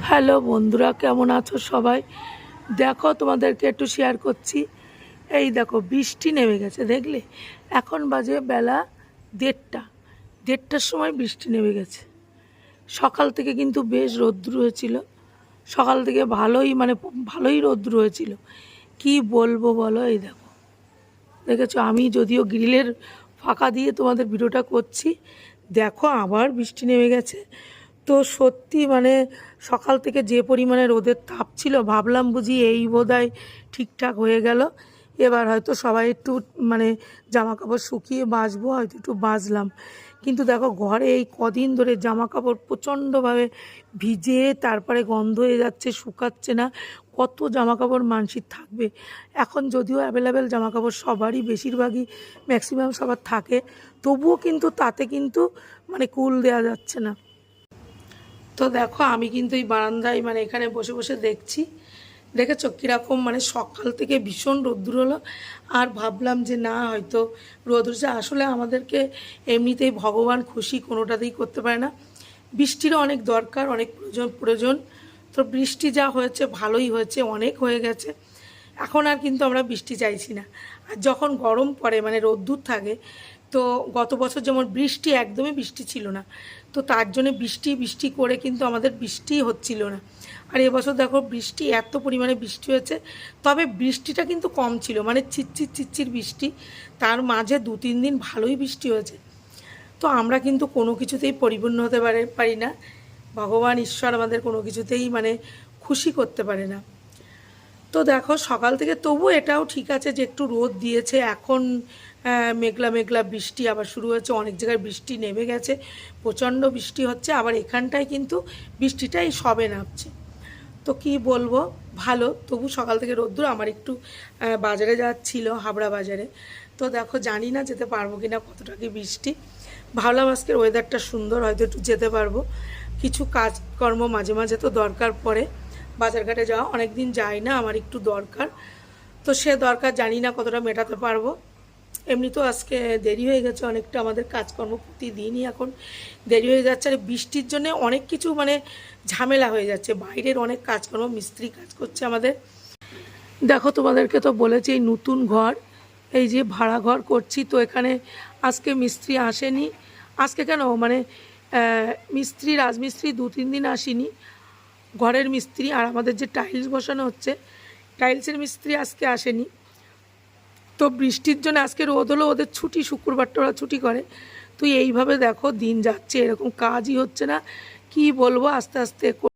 Hello বন্ধুরা, কেমন আছো সবাই? দেখো, তোমাদেরকে একটু শেয়ার করছি। এই দেখো, বৃষ্টি নেমে গেছে, দেখলে? এখন বাজে বেলা 1:30টার সময় বৃষ্টি নেমে গেছে। সকাল থেকে কিন্তু বেশ রৌদ্র হয়েছিল, সকাল থেকে ভালোই রৌদ্র হয়েছিল। কি বলবো বলো, এই দেখো, দেখেছো? আমি যদিও গ্রিলের ফাঁকা দিয়ে তোমাদের ভিডিওটা করছি, দেখো আবার বৃষ্টি নেমে গেছে। তো সত্যি সকাল থেকে যে পরিমাণে রোদের তাপ ছিল, ভাবলাম বুঝি এই বোধহয় ঠিকঠাক হয়ে গেল, এবার হয়তো সবাই একটু জামা কাপড় শুকিয়ে বাঁচবো, হয়তো একটু বাঁচলাম। কিন্তু দেখো, ঘরে এই কদিন ধরে জামা কাপড় প্রচণ্ডভাবে ভিজে তারপরে গন্ধ হয়ে যাচ্ছে, শুকাচ্ছে না। কত জামা কাপড় মানসির থাকবে? এখন যদিও অ্যাভেলেবেল জামা কাপড় সবারই, বেশিরভাগই, ম্যাক্সিমাম সবার থাকে, তবুও কিন্তু তাতে কিন্তু কুল দেওয়া যাচ্ছে না। তো দেখো, আমি কিন্তু এই বারান্দায় এখানে বসে বসে দেখছি। দেখেছো কীরকম সকাল থেকে ভীষণ রোদ্দুর হলো। আর ভাবলাম যে না, হয়তো রোদ উঠছে। আসলে আমাদেরকে এমনিতেই ভগবান খুশি কোনোটাতেই করতে পারে না। বৃষ্টিরও অনেক দরকার, অনেক প্রয়োজন। তো বৃষ্টি যা হয়েছে ভালোই হয়েছে, অনেক হয়ে গেছে। এখন আর কিন্তু আমরা বৃষ্টি চাইছি না। আর যখন গরম পড়ে রোদ্দুর থাকে, তো গত বছর যেমন একদমই বৃষ্টি ছিল না, তো তার জন্য বৃষ্টি করে কিন্তু আমাদের বৃষ্টি হচ্ছিল না। আর এবছর দেখো, বৃষ্টি এত পরিমাণে বৃষ্টি হয়েছে, তবে বৃষ্টিটা কিন্তু কম ছিল, চিচ্চির বৃষ্টি। তার মাঝে 2-3 দিন ভালোই বৃষ্টি হয়েছে। তো আমরা কিন্তু কোনো কিছুতেই পরিপূর্ণ হতে পারি না। ভগবান ঈশ্বর আমাদের কোনো কিছুতেই খুশি করতে পারে না। তো দেখো, সকাল থেকে তবু এটাও ঠিক আছে যে একটু রোদ দিয়েছে। এখন মেঘলা মেঘলা বৃষ্টি আবার শুরু হয়েছে, অনেক জায়গায় বৃষ্টি নেমে গেছে, প্রচণ্ড বৃষ্টি হচ্ছে। আবার এখানটায় কিন্তু বৃষ্টিটাই সবে নামছে। তো কি বলবো, ভালো। তবু সকাল থেকে রোদ্দুর। আমার একটু বাজারে যাওয়ার ছিল, হাবড়া বাজারে। তো দেখো, জানি না যেতে পারবো কি না, কতটা কি বৃষ্টি। ভাবলাম আজকের ওয়েদারটা সুন্দর, হয়তো একটু যেতে পারবো। কিছু কাজকর্ম মাঝে মাঝে তো দরকার পড়ে, বাজারঘাটে যাওয়া অনেক দিন যাই না, আমার একটু দরকার। তো সে দরকার জানি না কতটা মেটাতে পারবো। এমনি তো আজকে দেরি হয়ে গেছে অনেকটা, আমাদের কাজকর্ম প্রতিদিনই এখন দেরি হয়ে যাচ্ছে। আর বৃষ্টির জন্য অনেক কিছু ঝামেলা হয়ে যাচ্ছে, বাইরের অনেক কাজকর্ম, মিস্ত্রি কাজ করছে আমাদের। দেখো, তোমাদেরকে তো বলেছি এই নতুন ঘর, এই যে ভাড়া ঘর করছি, তো এখানে আজকে মিস্ত্রি আসেনি। আজকে কেন রাজমিস্ত্রি 2-3 দিন আসেনি, ঘরের মিস্ত্রি। আর আমাদের যে টাইলস বসানো হচ্ছে, টাইলসের মিস্ত্রি আজকে আসেনি। তো বৃষ্টির জন্য আজকে রোদ হলো, ওদের ছুটি, শুক্রবারটা ওরা ছুটি করে। তো এইভাবে দেখো দিন যাচ্ছে, এরকম কাজই হচ্ছে না। কি বলবো, আস্তে আস্তে